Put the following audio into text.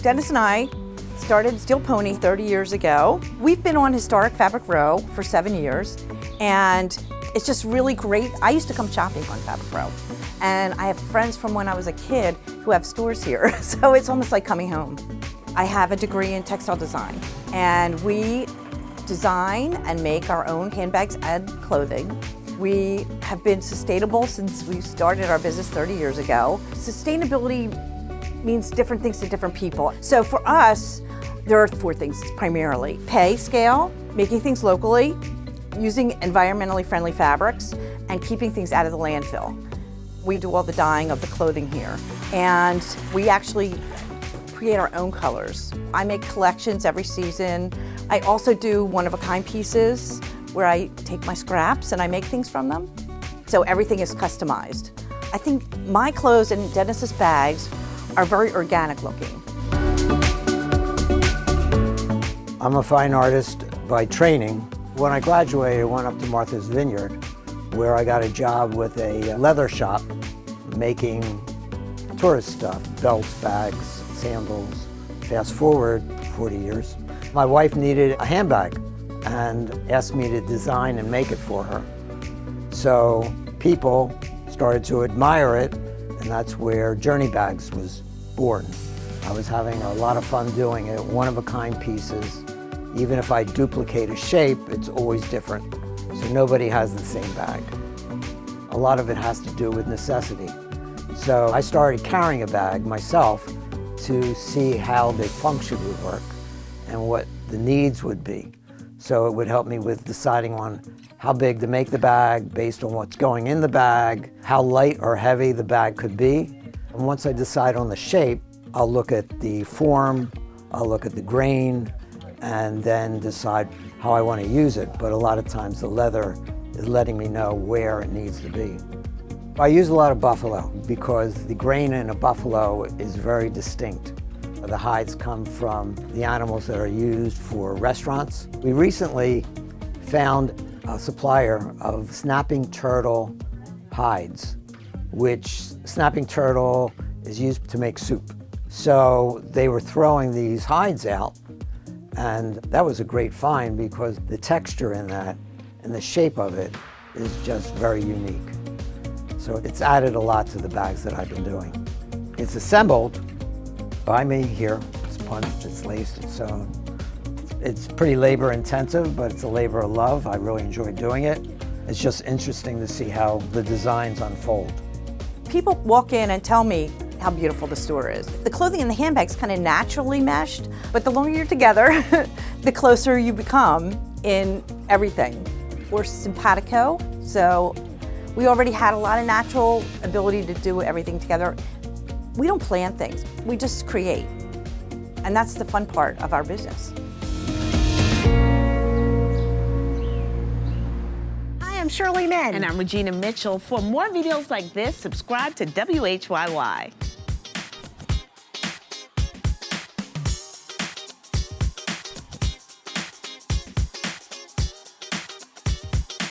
Dennis and I started Steel Pony 30 years ago. We've been on Historic Fabric Row for 7 years, and it's just really great. I used to come shopping on Fabric Row, and I have friends from when I was a kid who have stores here, so it's almost like coming home. I have a degree in textile design, and we design and make our own handbags and clothing. We have been sustainable since we started our business 30 years ago. Sustainability means different things to different people. So for us, there are 4 things primarily. Pay scale, making things locally, using environmentally friendly fabrics, and keeping things out of the landfill. We do all the dyeing of the clothing here, and we actually create our own colors. I make collections every season. I also do one-of-a-kind pieces where I take my scraps and I make things from them. So everything is customized. I think my clothes and Dennis's bags are very organic looking. I'm a fine artist by training. When I graduated, I went up to Martha's Vineyard, where I got a job with a leather shop making tourist stuff, belts, bags, sandals. Fast forward 40 years, my wife needed a handbag and asked me to design and make it for her. So people started to admire it, and that's where Journey Bags was born. I was having a lot of fun doing it, one-of-a-kind pieces. Even if I duplicate a shape, it's always different. So nobody has the same bag. A lot of it has to do with necessity. So I started carrying a bag myself to see how the function would work and what the needs would be. So it would help me with deciding on how big to make the bag based on what's going in the bag, how light or heavy the bag could be. And once I decide on the shape, I'll look at the form, I'll look at the grain, and then decide how I want to use it. But a lot of times the leather is letting me know where it needs to be. I use a lot of buffalo because the grain in a buffalo is very distinct. The hides come from the animals that are used for restaurants. We recently found a supplier of snapping turtle hides, which snapping turtle is used to make soup. So they were throwing these hides out, and that was a great find because the texture in that and the shape of it is just very unique. So it's added a lot to the bags that I've been doing. It's assembled by me here. It's punched, it's laced, it's sewn. It's pretty labor intensive, but it's a labor of love. I really enjoy doing it. It's just interesting to see how the designs unfold. People walk in and tell me how beautiful the store is. The clothing and the handbags kind of naturally meshed, but the longer you're together, the closer you become in everything. We're simpatico, so we already had a lot of natural ability to do everything together. We don't plan things, we just create. And that's the fun part of our business. Hi, I'm Shirley Mann. And I'm Regina Mitchell. For more videos like this, subscribe to WHYY.